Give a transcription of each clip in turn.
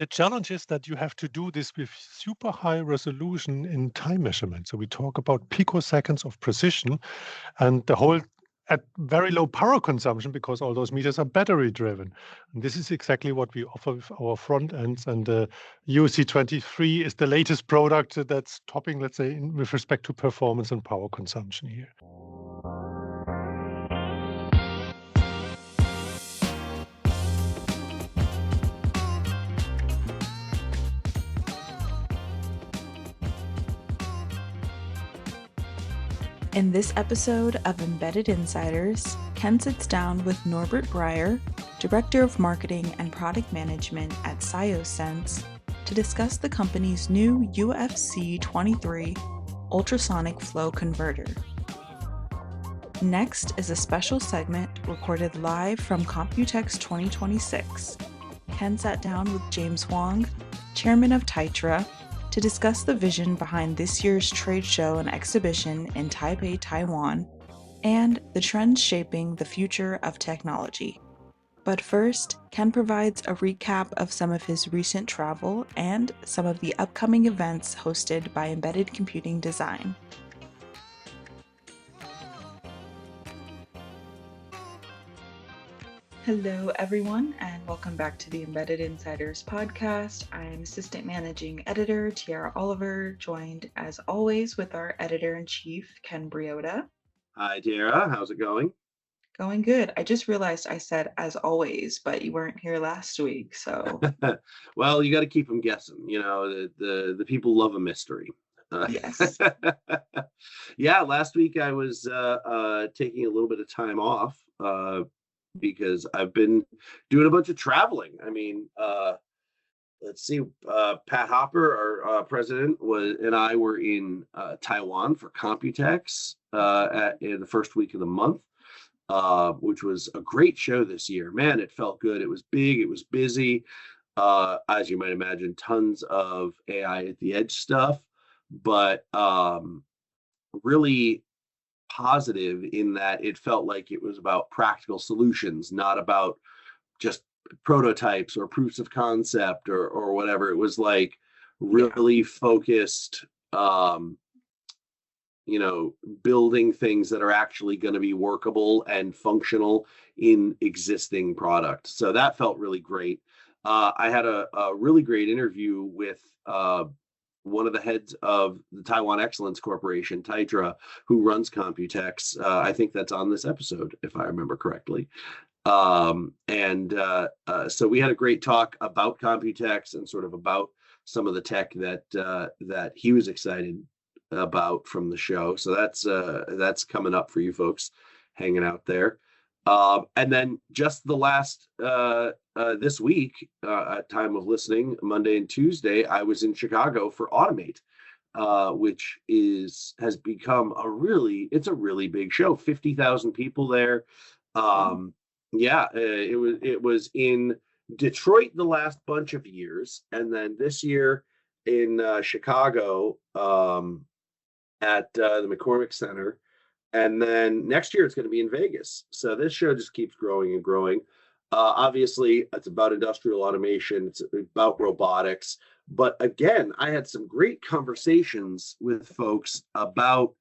The challenge is that you have to do this with super high resolution in time measurement. So we talk about picoseconds of precision, and the whole at very low power consumption because all those meters are battery driven. And this is exactly what we offer with our front ends. And UC23 is the latest product that's topping, let's say, with respect to performance and power consumption here. In this episode of Embedded Insiders, Ken sits down with Norbert Breyer, Director of Marketing and Product Management at Sciosense, to discuss the company's new UFC23 ultrasonic flow converter. Next is a special segment recorded live from COMPUTEX 2026. Ken sat down with James Huang, Chairman of TAITRA, to discuss the vision behind this year's trade show and exhibition in Taipei, Taiwan, and the trends shaping the future of technology. But first, Ken provides a recap of some of his recent travel and some of the upcoming events hosted by Embedded Computing Design. Hello, everyone, and welcome back to the Embedded Insiders podcast. I'm Assistant Managing Editor Tiara Oliver, joined as always with our Editor-in-Chief, Ken Briodagh. Hi, Tiara. How's it going? Going good. I just realized I said as always, but you weren't here last week, so. Well, you got to keep them guessing. You know, the people love a mystery. Yes. Yeah, last week I was taking a little bit of time off. Because I've been doing a bunch of traveling. I mean, let's see, Pat Hopper, our president, and I were in Taiwan for COMPUTEX in the first week of the month, which was a great show this year. Man, it felt good. It was big. It was busy. As you might imagine, tons of AI at the edge stuff, but really positive in that it felt like it was about practical solutions, not about just prototypes or proofs of concept or whatever. It was like really focused, building things that are actually going to be workable and functional in existing product. So that felt really great. I had a really great interview with one of the heads of the Taiwan Excellence Corporation, TAITRA, who runs COMPUTEX. I think that's on this episode, if I remember correctly. So we had a great talk about COMPUTEX and sort of about some of the tech that he was excited about from the show. So that's coming up for you folks hanging out there. And then just the last this week, at time of listening, Monday and Tuesday, I was in Chicago for Automate, which has become a really big show. 50,000 people there. It was in Detroit the last bunch of years, and then this year in Chicago at the McCormick Center. And then next year it's going to be in Vegas. So this show just keeps growing and growing. Obviously, it's about industrial automation. It's about robotics. But again, I had some great conversations with folks about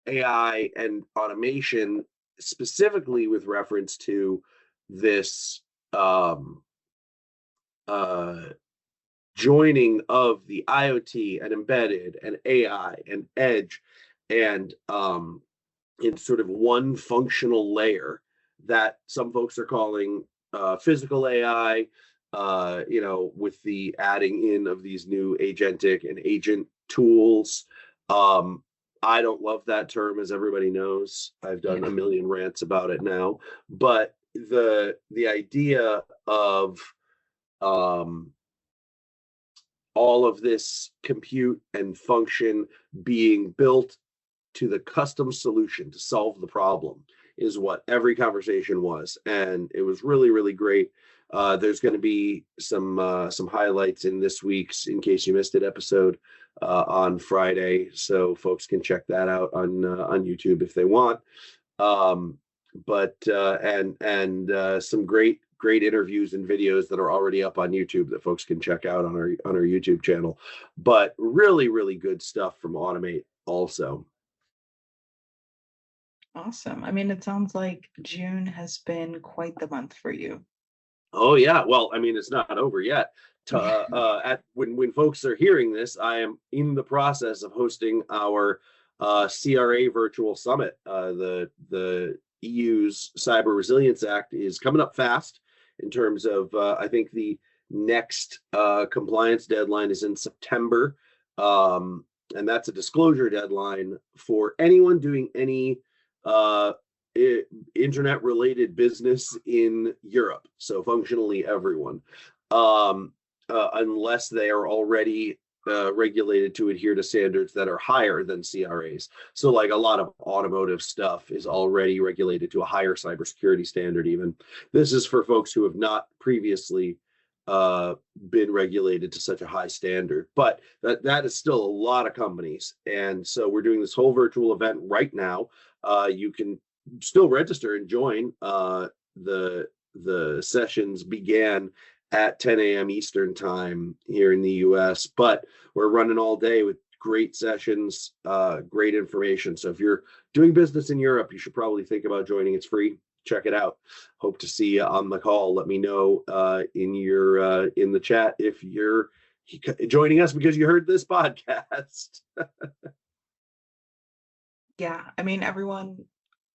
AI and automation, specifically with reference to this joining of the IoT and embedded and AI and edge and in sort of one functional layer that some folks are calling physical AI, with the adding in of these new agentic and agent tools. I don't love that term, as everybody knows. I've done a million rants about it now. But the idea of all of this compute and function being built to the custom solution to solve the problem is what every conversation was, and it was really, really great. There's going to be some highlights in this week's In Case You Missed It episode on Friday, so folks can check that out on YouTube if they want. But some great great interviews and videos that are already up on YouTube that folks can check out on our YouTube channel. But really, really good stuff from Automate also. Awesome. I mean, it sounds like June has been quite the month for you. Oh yeah, well, I mean, it's not over yet. When folks are hearing this, I am in the process of hosting our CRA virtual summit. The EU's Cyber Resilience Act is coming up fast in terms of I think the next compliance deadline is in September, and that's a disclosure deadline for anyone doing any internet related business in Europe. So functionally everyone, unless they are already regulated to adhere to standards that are higher than CRAs. So like a lot of automotive stuff is already regulated to a higher cybersecurity standard even. This is for folks who have not previously been regulated to such a high standard, but that is still a lot of companies. And so we're doing this whole virtual event right now. You can still register and join. The sessions began at 10 a.m. Eastern time here in the US, but we're running all day with great sessions, great information. So if you're doing business in Europe, you should probably think about joining. It's free. Check it out. Hope to see you on the call. Let me know in the chat if you're joining us because you heard this podcast. Yeah, I mean, everyone,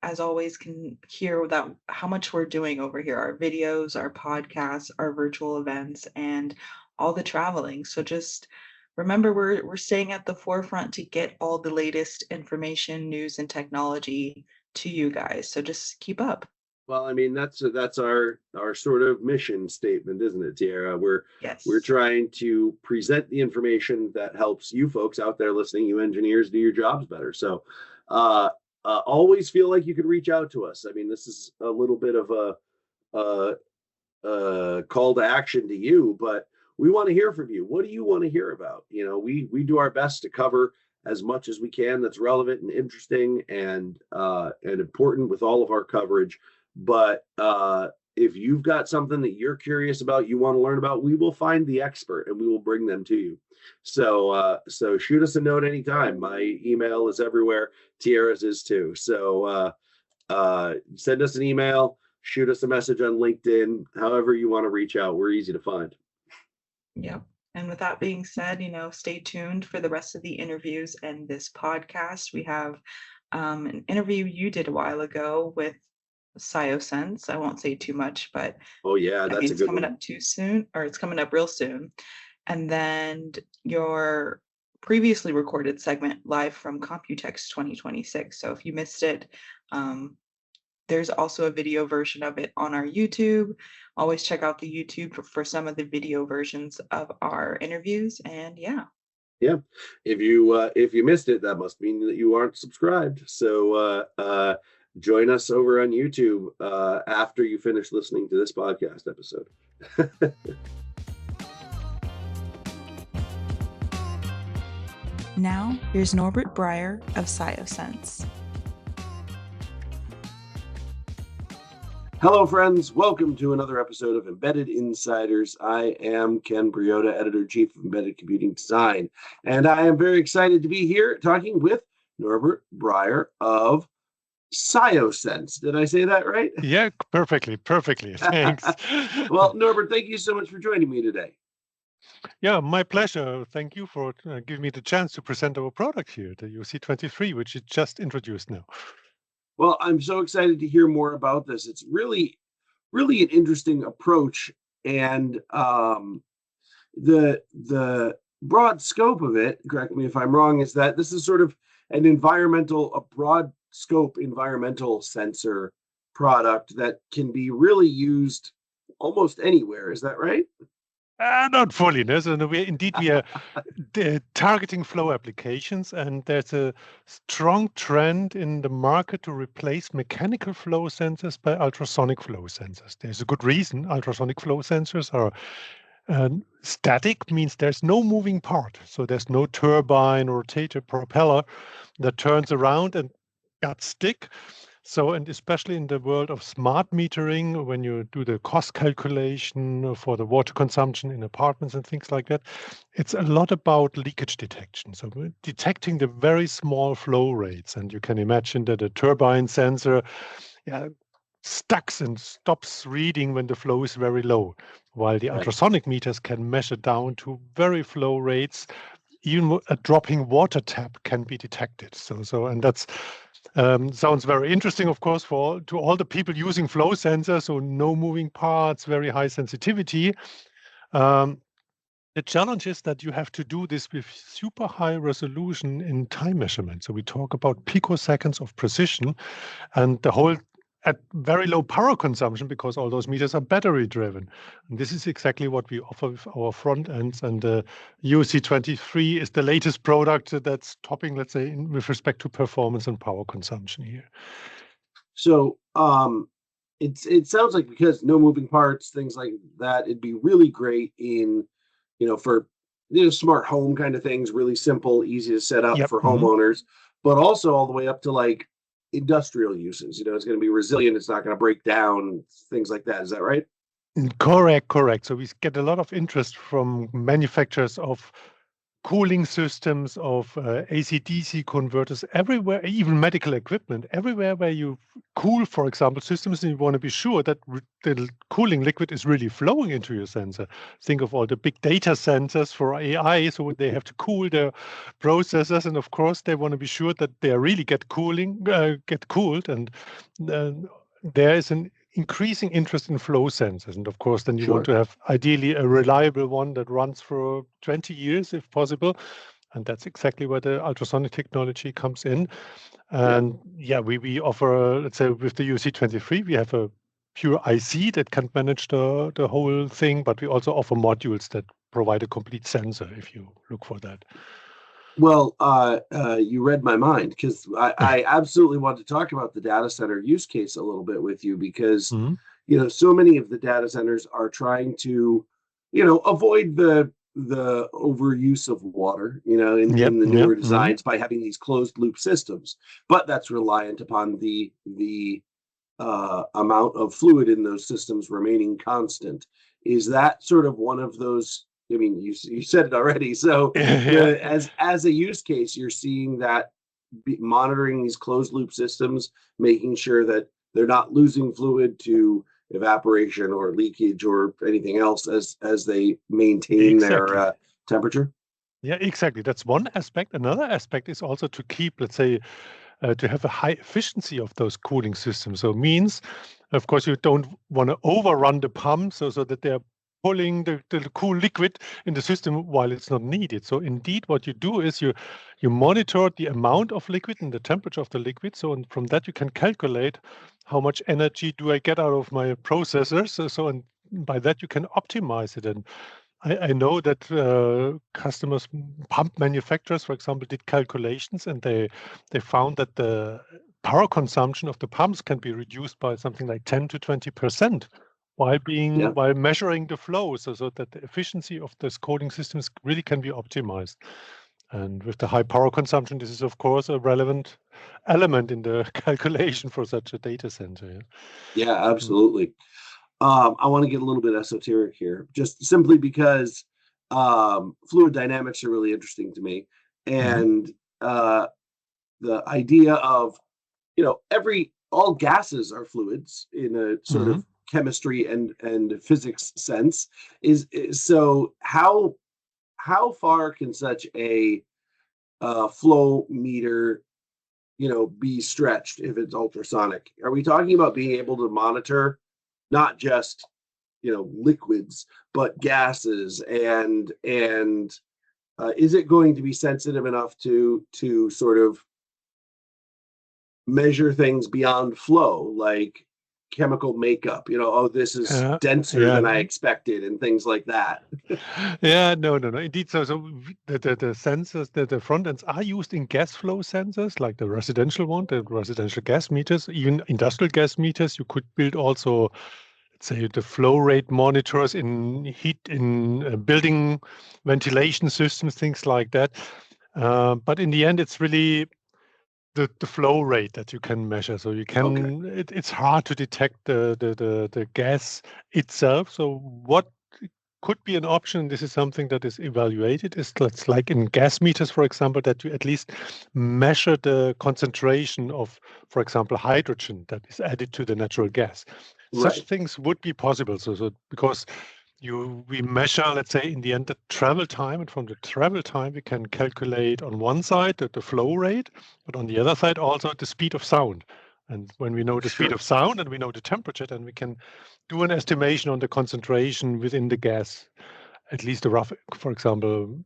as always, can hear that how much we're doing over here, our videos, our podcasts, our virtual events, and all the traveling. So just remember, we're staying at the forefront to get all the latest information, news, and technology to you guys. So just keep up. Well, I mean, that's our sort of mission statement, isn't it, Tiara? Yes. We're trying to present the information that helps you folks out there listening, you engineers, do your jobs better. So always feel like you can reach out to us. I mean, this is a little bit of a call to action to you, but we want to hear from you. What do you want to hear about? You know, we do our best to cover as much as we can that's relevant and interesting and important with all of our coverage. But if you've got something that you're curious about, you want to learn about, we will find the expert and we will bring them to you. So shoot us a note anytime. My email is everywhere. Tiara's is too. So send us an email, shoot us a message on LinkedIn, however you want to reach out. We're easy to find. Yep. And with that being said, stay tuned for the rest of the interviews and this podcast. We have an interview you did a while ago with Sciosense. I won't say too much, but oh yeah, that's a good it's coming one. up too soon, or it's coming up real soon. And then your previously recorded segment live from COMPUTEX 2026. So if you missed it, there's also a video version of it on our YouTube. Always check out the YouTube for some of the video versions of our interviews. And yeah. If you missed it, that must mean that you aren't subscribed. So join us over on YouTube after you finish listening to this podcast episode. Now, here's Norbert Briodagh of Sciosense. Hello, friends. Welcome to another episode of Embedded Insiders. I am Ken Briodagh, Editor-in-Chief of Embedded Computing Design, and I am very excited to be here talking with Norbert Briodagh of Sciosense. Did I say that right? Yeah, perfectly. Thanks. Well, Norbert, thank you so much for joining me today. Yeah, my pleasure. Thank you for giving me the chance to present our product here, the UC23, which is just introduced now. Well, I'm so excited to hear more about this. It's really, really an interesting approach, and the broad scope of it, correct me if I'm wrong, is that this is sort of a broad scope environmental sensor product that can be really used almost anywhere. Is that right? Not fully. No? So we are targeting flow applications, and there's a strong trend in the market to replace mechanical flow sensors by ultrasonic flow sensors. There's a good reason. Ultrasonic flow sensors are static, means there's no moving part. So there's no turbine or rotator propeller that turns around and got stick. So, and especially in the world of smart metering, when you do the cost calculation for the water consumption in apartments and things like that, it's a lot about leakage detection. So we're detecting the very small flow rates. And you can imagine that a turbine sensor, yeah, stucks and stops reading when the flow is very low, while the Right. ultrasonic meters can measure down to very flow rates. Even a dropping water tap can be detected. And that's sounds very interesting, of course, to all the people using flow sensors. So no moving parts, very high sensitivity. Um, the challenge is that you have to do this with super high resolution in time measurement. So we talk about picoseconds of precision, and the whole at very low power consumption, because all those meters are battery driven. And this is exactly what we offer with our front ends. And the UC23 is the latest product that's topping, let's say, with respect to performance and power consumption here. So it sounds like, because no moving parts, things like that, it'd be really great in, for smart home kind of things, really simple, easy to set up Yep. for homeowners, but also all the way up to like industrial uses. It's going to be resilient, it's not going to break down, things like that. Is that right? Correct. So we get a lot of interest from manufacturers of cooling systems, of AC/DC converters, everywhere, even medical equipment, everywhere where you cool, for example, systems, and you want to be sure that the cooling liquid is really flowing into your sensor. Think of all the big data centers for AI, so they have to cool their processors, and of course they want to be sure that they really get cooled, and uh, there is an increasing interest in flow sensors. And of course, then you want to have ideally a reliable one that runs for 20 years if possible. And that's exactly where the ultrasonic technology comes in. And we offer, let's say with the UC23, we have a pure IC that can manage the whole thing, but we also offer modules that provide a complete sensor if you look for that. Well, you read my mind, because I absolutely want to talk about the data center use case a little bit with you, because so many of the data centers are trying to, avoid the overuse of water, in the newer designs by having these closed loop systems, but that's reliant upon the amount of fluid in those systems remaining constant. Is that sort of one of those? I mean, you said it already. So as a use case, you're seeing that monitoring these closed loop systems, making sure that they're not losing fluid to evaporation or leakage or anything else as they maintain their temperature. Yeah, exactly. That's one aspect. Another aspect is also to keep, let's say, to have a high efficiency of those cooling systems. So it means, of course, you don't want to overrun the pump so that they're pulling the cool liquid in the system while it's not needed. So indeed, what you do is you monitor the amount of liquid and the temperature of the liquid. So and from that, you can calculate how much energy do I get out of my processors. And by that, you can optimize it. And I know that customers, pump manufacturers, for example, did calculations, and they found that the power consumption of the pumps can be reduced by something like 10 to 20% while measuring the flow, so that the efficiency of this cooling systems really can be optimized. And with the high power consumption, this is of course a relevant element in the calculation for such a data center. Yeah, absolutely. I want to get a little bit esoteric here, just simply because fluid dynamics are really interesting to me. And the idea of, all gases are fluids in a sort of chemistry and physics sense. So how far can such a flow meter, be stretched if it's ultrasonic? Are we talking about being able to monitor not just liquids but gases, and is it going to be sensitive enough to sort of measure things beyond flow, like chemical makeup, this is denser than I expected, and things like that? No, indeed. So the sensors, the front ends are used in gas flow sensors, like the residential one, the residential gas meters, even industrial gas meters. You could build also, let's say, the flow rate monitors in building ventilation systems, things like that. But in the end, it's really the flow rate that you can measure. So you can it's hard to detect the gas itself. So what could be an option, this is something that is evaluated, is that's like in gas meters, for example, that you at least measure the concentration of, for example, hydrogen that is added to the natural gas. Such Right. things would be possible. So because we measure, let's say, in the end, the travel time, and from the travel time, we can calculate on one side the flow rate, but on the other side also the speed of sound. And when we know the speed Sure. of sound and we know the temperature, then we can do an estimation on the concentration within the gas, at least a rough, for example,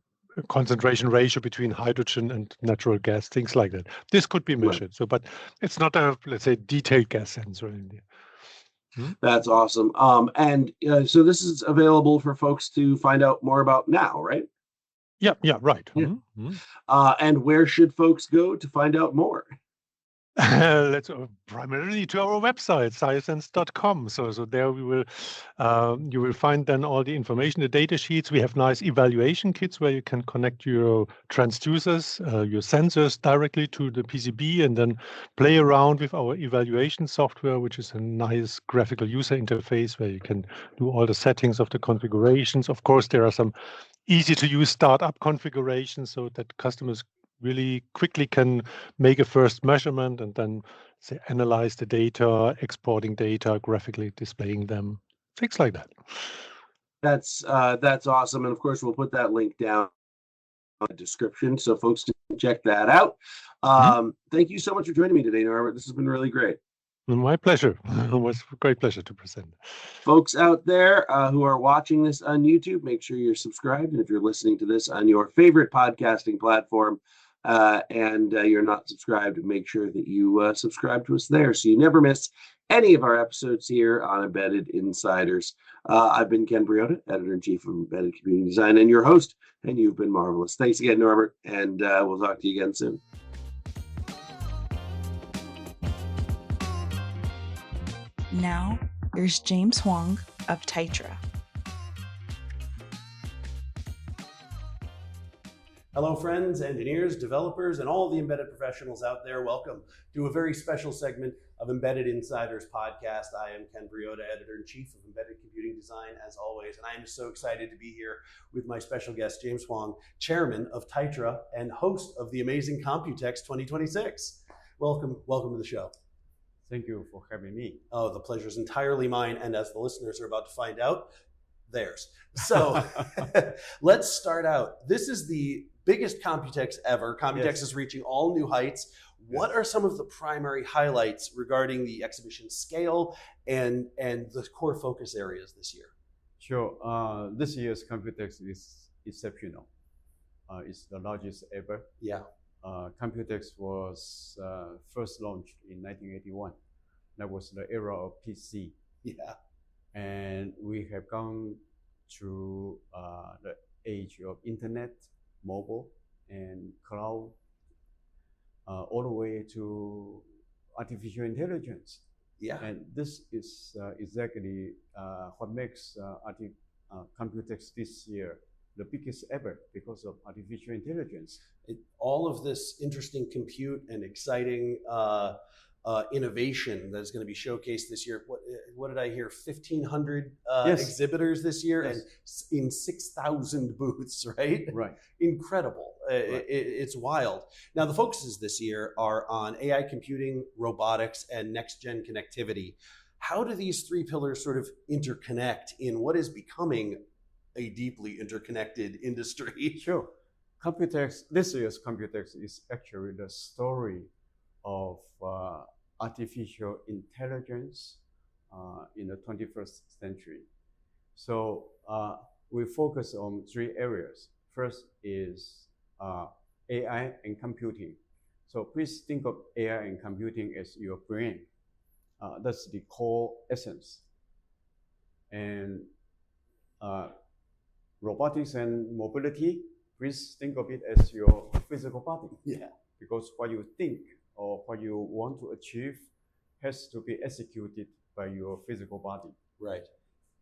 concentration ratio between hydrogen and natural gas, things like that. This could be Right. measured. So, but it's not a, let's say, detailed gas sensor in there. That's awesome. And so this is available for folks to find out more about now, right? Yeah, right. Yeah. Mhm. And where should folks go to find out more? Let's primarily to our website, sciosense.com. So there you will find then all the information, the data sheets. We have nice evaluation kits where you can connect your transducers, your sensors directly to the PCB, and then play around with our evaluation software, which is a nice graphical user interface where you can do all the settings of the configurations. Of course, there are some easy to use startup configurations so that customers really quickly can make a first measurement and then say analyze the data, exporting data, graphically displaying them, things like that. That's awesome. And of course, we'll put that link down in the description so folks can check that out. Thank you so much for joining me today, Norbert. This has been really great. My pleasure. It was a great pleasure to present. Folks out there who are watching this on YouTube, make sure you're subscribed. And if you're listening to this on your favorite podcasting platform and you're not subscribed, make sure that you subscribe to us there so you never miss any of our episodes here on Embedded Insiders. I've been Ken Briodagh, Editor-in-Chief of Embedded Computing Design, and your host, and you've been marvelous. Thanks again, Norbert, and we'll talk to you again soon. Now, here's James Huang of TAITRA. Hello, friends, engineers, developers, and all the embedded professionals out there. Welcome to a very special segment of Embedded Insiders podcast. I am Ken Briodagh, Editor-in-Chief of Embedded Computing Design, as always, and I am so excited to be here with my special guest, James Huang, Chairman of TAITRA and host of the amazing COMPUTEX 2026. Welcome to the show. Thank you for having me. Oh, the pleasure is entirely mine, and as the listeners are about to find out, theirs. So let's start out. This is the biggest COMPUTEX ever. COMPUTEX is reaching all new heights. What are some of the primary highlights regarding the exhibition scale and the core focus areas this year? Sure. This year's COMPUTEX is exceptional. It's the largest ever. Yeah. COMPUTEX was first launched in 1981. That was the era of PC. Yeah. And we have gone through the age of internet, mobile, and cloud, all the way to artificial intelligence. Yeah. And this is exactly what makes COMPUTEX this year the biggest ever because of artificial intelligence. All of this interesting compute and exciting innovation that is going to be showcased this year. What did I hear? 1,500 exhibitors this year, and in 6,000 booths, right? Right. Incredible. Right. It's wild. Now, the focuses this year are on AI computing, robotics, and next-gen connectivity. How do these three pillars sort of interconnect in what is becoming a deeply interconnected industry? Sure. COMPUTEX, this year's COMPUTEX is actually the story of artificial intelligence in the 21st century. So we focus on three areas. First is AI and computing. So please think of AI and computing as your brain. That's the core essence. And robotics and mobility, please think of it as your physical body. Yeah. Because what you think or what you want to achieve has to be executed by your physical body. Right.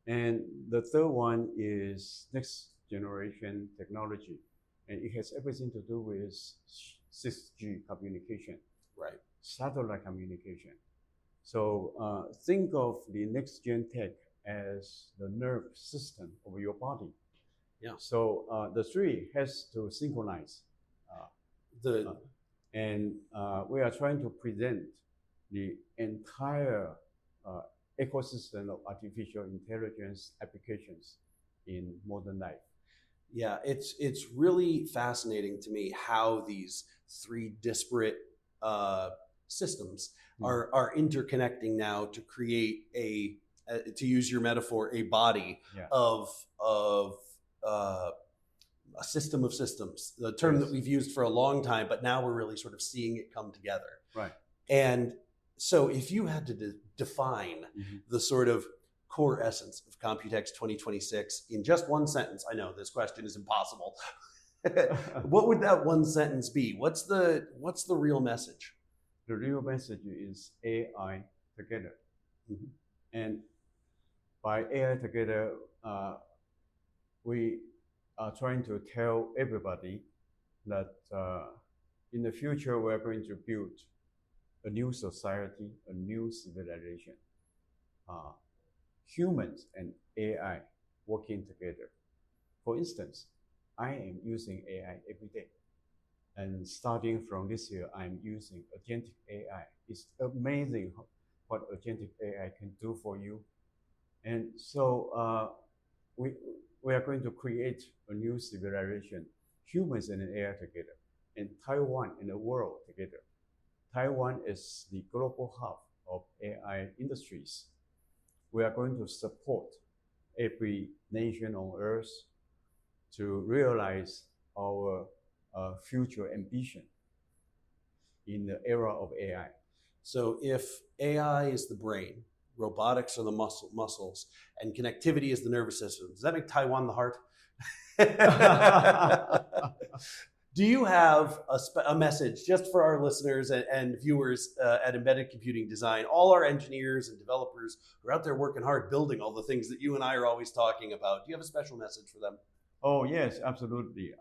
And the third one is next generation technology. And it has everything to do with 6G communication. Right. satellite communication. So think of the next gen tech as the nerve system of your body. Yeah. So the three has to synchronize. And we are trying to present the entire ecosystem of artificial intelligence applications in modern life. Yeah, it's really fascinating to me how these three disparate systems are interconnecting now to create a to use your metaphor, a body of a system of systems, the term that we've used for a long time, but now we're really sort of seeing it come together. Right. And so if you had to define the sort of core essence of COMPUTEX 2026 in just one sentence, I know this question is impossible. What would that one sentence be? What's the real message? The real message is AI together. And by AI together, we are trying to tell everybody that in the future we are going to build a new society, a new civilization. Humans and AI working together. For instance, I am using AI every day. And starting from this year, I'm using agentic AI. It's amazing what agentic AI can do for you. And so we are going to create a new civilization, humans and AI together, and Taiwan and the world together. Taiwan is the global hub of AI industries. We are going to support every nation on earth to realize our future ambition in the era of AI. So if AI is the brain, robotics are the muscles, and connectivity is the nervous system, does that make Taiwan the heart? Do you have a message just for our listeners and viewers at Embedded Computing Design, all our engineers and developers who are out there working hard, building all the things that you and I are always talking about? Do you have a special message for them? Oh, yes, absolutely.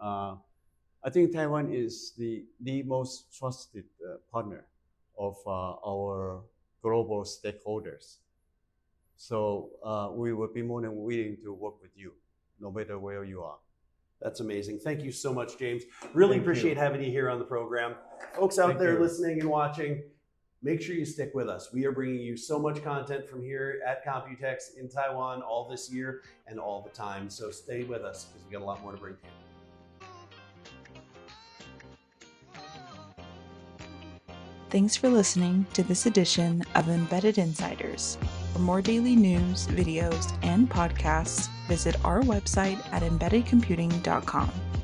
I think Taiwan is the most trusted partner of our global stakeholders. So we will be more than willing to work with you, no matter where you are. That's amazing. Thank you so much, James. Really appreciate having you here on the program. Folks out there listening and watching, make sure you stick with us. We are bringing you so much content from here at COMPUTEX in Taiwan all this year and all the time. So stay with us because we got a lot more to bring to you. Thanks for listening to this edition of Embedded Insiders. For more daily news, videos, and podcasts, visit our website at embeddedcomputing.com.